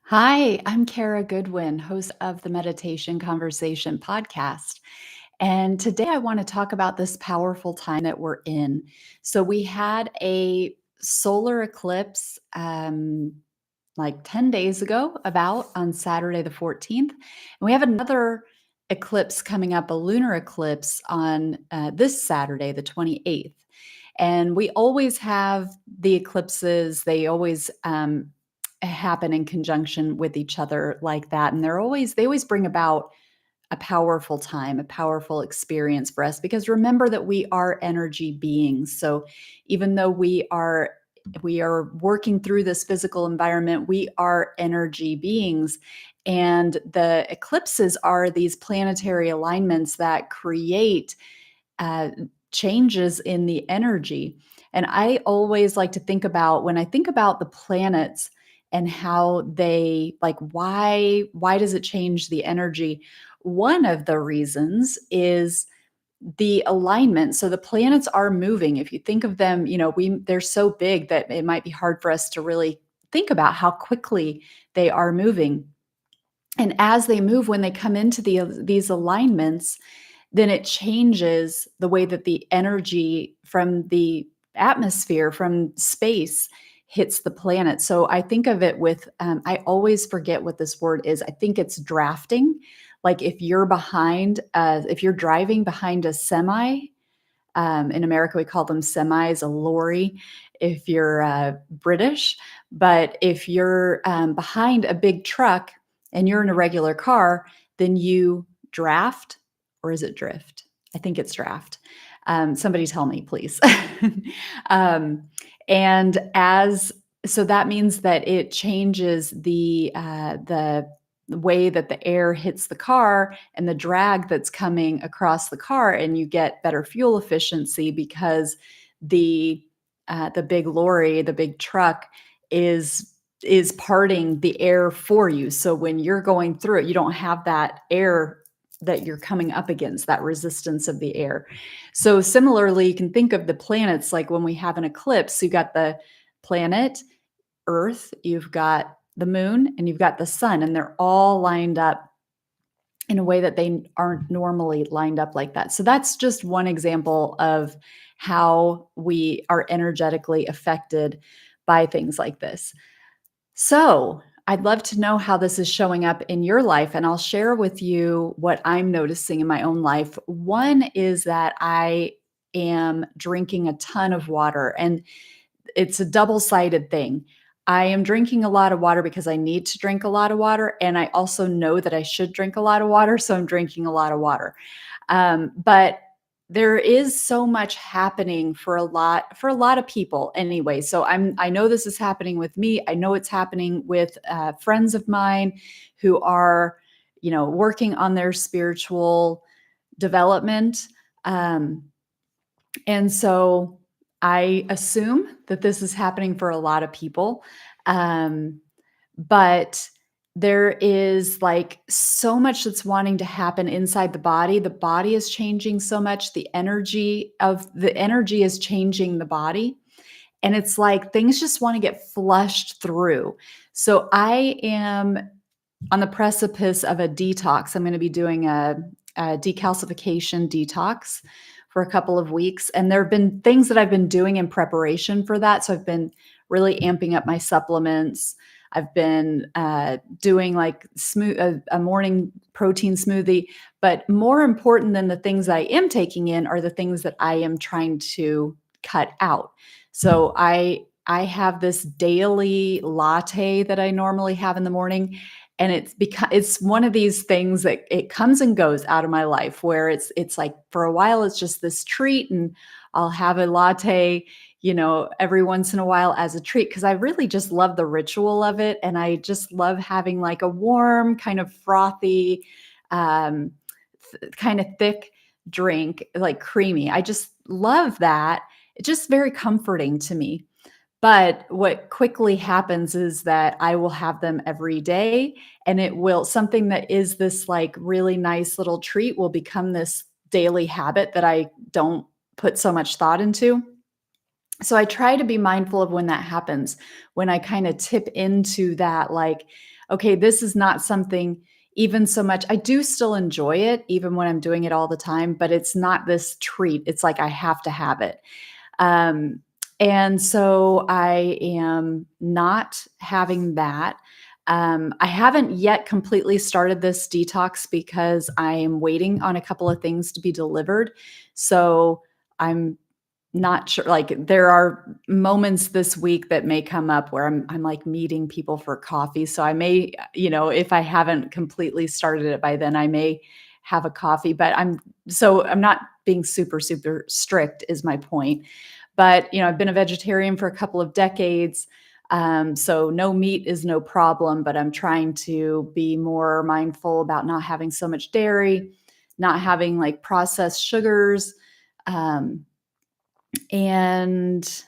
Hi, I'm Kara Goodwin, host of the Meditation Conversation podcast. And today I want to talk about this powerful time that we're in. So, we had a solar eclipse like 10 days ago, about on Saturday the 14th. And we have another eclipse coming up, a lunar eclipse on this Saturday, the 28th. And we always have the eclipses, they always happen in conjunction with each other like that. And they always bring about a powerful time, a powerful experience for us because remember that we are energy beings. So even though we are working through this physical environment, we are energy beings. And the eclipses are these planetary alignments that create uh, changes in the energy. And I always like to think about when I think about the planets and how they like why does it change the energy? One of the reasons is the alignment. So the planets are moving. If you think of them, they're so big that it might be hard for us to really think about how quickly they are moving. And as they move, when they come into these alignments, then it changes the way that the energy from the atmosphere, from space, hits the planet. So I think of it with, I always forget what this word is. I think it's drafting. Like if you're driving behind a semi, in America, we call them semis, a lorry, if you're British. But if you're behind a big truck and you're in a regular car, then you draft, or is it drift? I think it's draft. Somebody tell me, please. um, and as so that means that it changes the way that the air hits the car and the drag that's coming across the car, and you get better fuel efficiency because the big lorry, the big truck is parting the air for you. So when you're going through it, you don't have that air that you're coming up against, that resistance of the air. So similarly, you can think of the planets like when we have an eclipse, you got the planet Earth, you've got the moon, and you've got the sun, and they're all lined up in a way that they aren't normally lined up like that. So that's just one example of how we are energetically affected by things like this. So, I'd love to know how this is showing up in your life, and I'll share with you what I'm noticing in my own life. One is that I am drinking a ton of water, and it's a double-sided thing. I am drinking a lot of water because I need to drink a lot of water, and I also know that I should drink a lot of water, so I'm drinking a lot of water. But there is so much happening for a lot of people anyway. So I know this is happening with me. I know it's happening with friends of mine who are, working on their spiritual development. Um, and so I assume that this is happening for a lot of people. Um, but there is like so much that's wanting to happen inside the body. The body is changing so much. The energy is changing the body. And it's like things just want to get flushed through. So I am on the precipice of a detox. I'm going to be doing a decalcification detox for a couple of weeks. And there have been things that I've been doing in preparation for that. So I've been really amping up my supplements. I've been doing like a morning protein smoothie. But more important than the things I am taking in are the things that I am trying to cut out. So I have this daily latte that I normally have in the morning, and it's one of these things that it comes and goes out of my life where it's like for a while it's just this treat, and I'll have a latte every once in a while as a treat because I really just love the ritual of it, and I just love having like a warm kind of frothy um kind of thick drink, like creamy. I just love that. It's just very comforting to me. But what quickly happens is that I will have them every day, and it will something that is this like really nice little treat will become this daily habit that I don't put so much thought into. So I try to be mindful of when that happens, when I kind of tip into that, like, okay, this is not something even so much. I do still enjoy it, even when I'm doing it all the time, but it's not this treat. It's like I have to have it. Um, and so I am not having that. I haven't yet completely started this detox because I am waiting on a couple of things to be delivered. So I'm not sure, like, there are moments this week that may come up where I'm, like, meeting people for coffee, so I may, if I haven't completely started it by then, I may have a coffee, but I'm not being super, super strict is my point. But, I've been a vegetarian for a couple of decades, so no meat is no problem, but I'm trying to be more mindful about not having so much dairy, not having, like, processed sugars, um and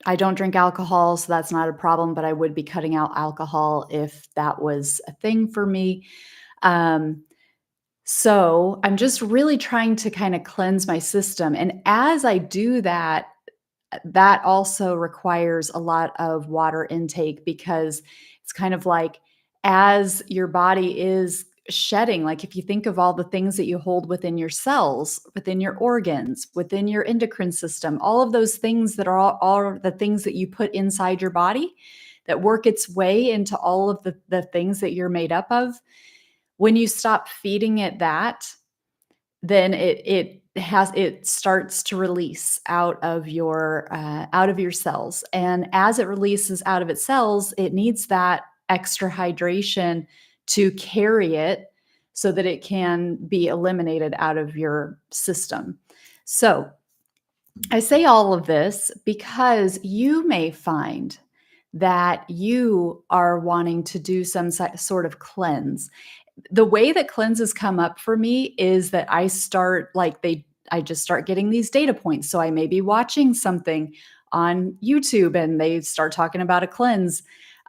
I don't drink alcohol, so that's not a problem, but I would be cutting out alcohol if that was a thing for me. Um, so I'm just really trying to kind of cleanse my system. And as I do that, that also requires a lot of water intake because it's kind of like as your body is shedding, like if you think of all the things that you hold within your cells, within your organs, within your endocrine system, all of those things that are all the things that you put inside your body that work its way into all of the things that you're made up of. When you stop feeding it that, then it starts to release out of your cells, and as it releases out of its cells, it needs that extra hydration to carry it so that it can be eliminated out of your system. So I say all of this because you may find that you are wanting to do some sort of cleanse. The way that cleanses come up for me is that I just start getting these data points. So I may be watching something on YouTube and they start talking about a cleanse.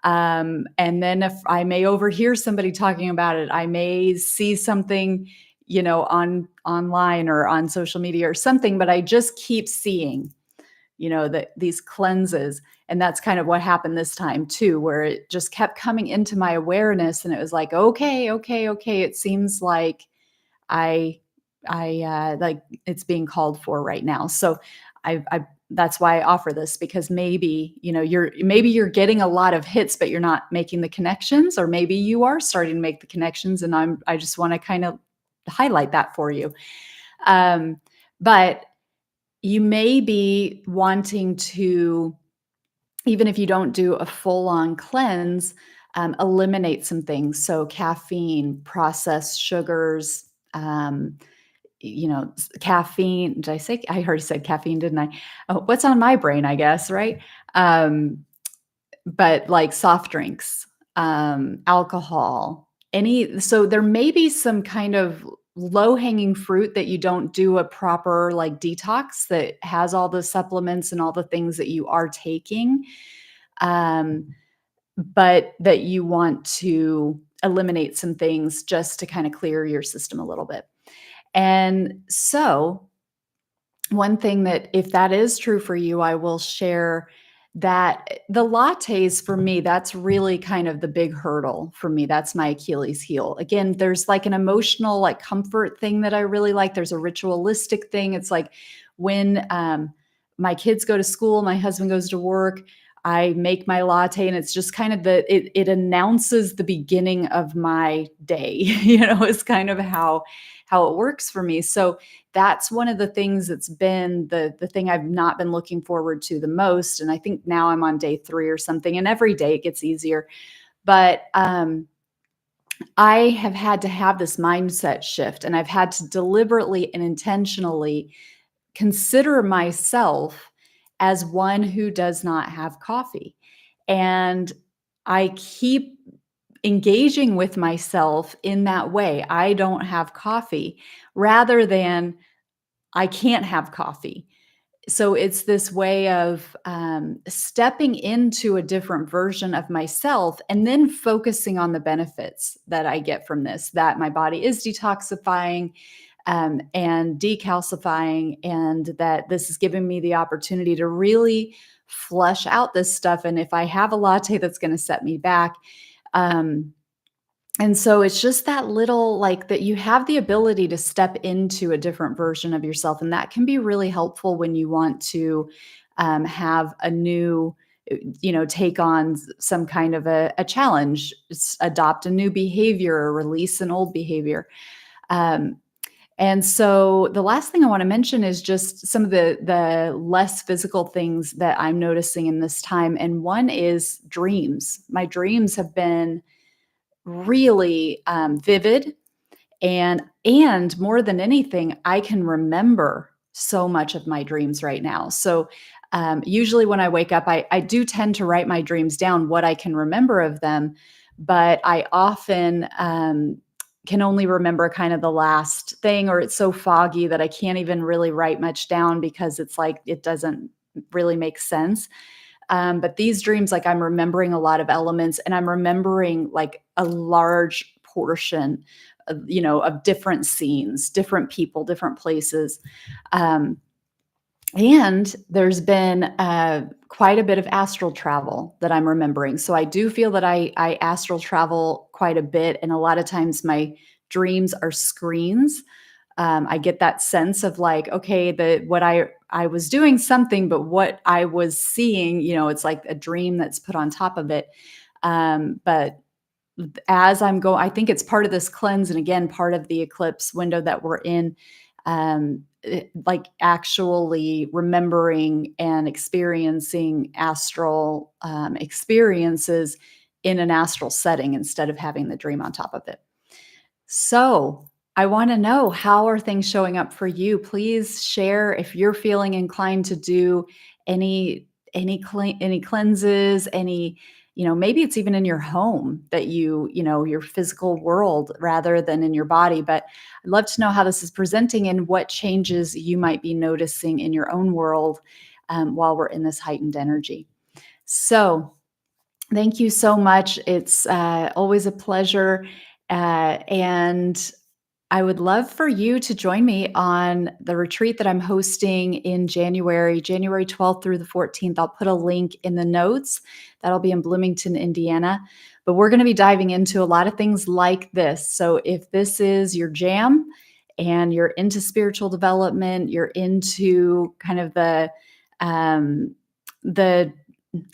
And then if I may overhear somebody talking about it, I may see something, on online or on social media or something, but I just keep seeing, that these cleanses. And that's kind of what happened this time too, where it just kept coming into my awareness and it was like, okay, okay, okay. It seems like I like it's being called for right now. So I that's why I offer this, because maybe, you're getting a lot of hits, but you're not making the connections, or maybe you are starting to make the connections. And I just want to kind of highlight that for you. But you may be wanting to, even if you don't do a full on cleanse, eliminate some things. So, caffeine, processed sugars, caffeine. Did I say? I already said caffeine, didn't I? Oh, what's on my brain, I guess, right? Um, but like soft drinks, alcohol, so there may be some kind of low-hanging fruit that you don't do a proper, like, detox that has all the supplements and all the things that you are taking, um, but that you want to eliminate some things just to kinda clear your system a little bit. And so one thing that, if that is true for you, I will share that the lattes for me, that's really kind of the big hurdle for me. That's my Achilles heel. Again, there's like an emotional, like, comfort thing that I really like. There's a ritualistic thing. It's like when my kids go to school, my husband goes to work, I make my latte, and it's just kind of it announces the beginning of my day. It's kind of how it works for me. So that's one of the things that's been the thing I've not been looking forward to the most. And I think now I'm on day 3 or something, and every day it gets easier. But I have had to have this mindset shift, and I've had to deliberately and intentionally consider myself as one who does not have coffee. And I keep engaging with myself in that way. I don't have coffee, rather than I can't have coffee. So it's this way of stepping into a different version of myself and then focusing on the benefits that I get from this, that my body is detoxifying, and decalcifying, and that this is giving me the opportunity to really flush out this stuff. And if I have a latte that's going to set me back, um, and so it's just that little, like, that you have the ability to step into a different version of yourself. And that can be really helpful when you want to have a new, take on some kind of a challenge, adopt a new behavior or release an old behavior. Um, and so the last thing I want to mention is just some of the less physical things that I'm noticing in this time. And one is dreams. My dreams have been really vivid, and more than anything, I can remember so much of my dreams right now. So usually when I wake up, I do tend to write my dreams down, what I can remember of them, but I often can only remember kind of the last thing, or it's so foggy that I can't even really write much down because it's like it doesn't really make sense. But these dreams, like, I'm remembering a lot of elements, and I'm remembering like a large portion of different scenes, different people, different places. Um, and there's been quite a bit of astral travel that I'm remembering. So I do feel that I astral travel quite a bit. And a lot of times my dreams are screens. I get that sense of like, okay, what I was doing something, but what I was seeing, it's like a dream that's put on top of it. But as I'm going, I think it's part of this cleanse, and again, part of the eclipse window that we're in. Like actually remembering and experiencing astral experiences in an astral setting instead of having the dream on top of it. So, I wanna know, how are things showing up for you? Please share if you're feeling inclined to do any cleanses, maybe it's even in your home that your physical world rather than in your body. But I'd love to know how this is presenting and what changes you might be noticing in your own world, while we're in this heightened energy. So, thank you so much. It's always a pleasure. And I would love for you to join me on the retreat that I'm hosting in January, January 12th through the 14th. I'll put a link in the notes. That'll be in Bloomington, Indiana. But we're going to be diving into a lot of things like this. So if this is your jam and you're into spiritual development, you're into kind of the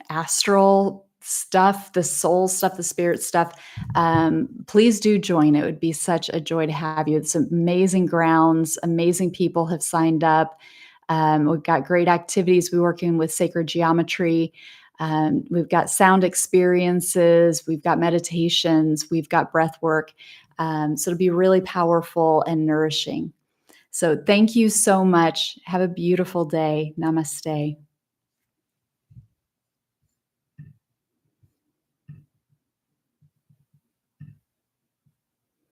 astral stuff, the soul stuff, the spirit stuff, please do join. It would be such a joy to have you. It's amazing grounds, amazing people have signed up. We've got great activities. We're working with sacred geometry. We've got sound experiences. We've got meditations. We've got breath work. So it'll be really powerful and nourishing. So thank you so much. Have a beautiful day. Namaste.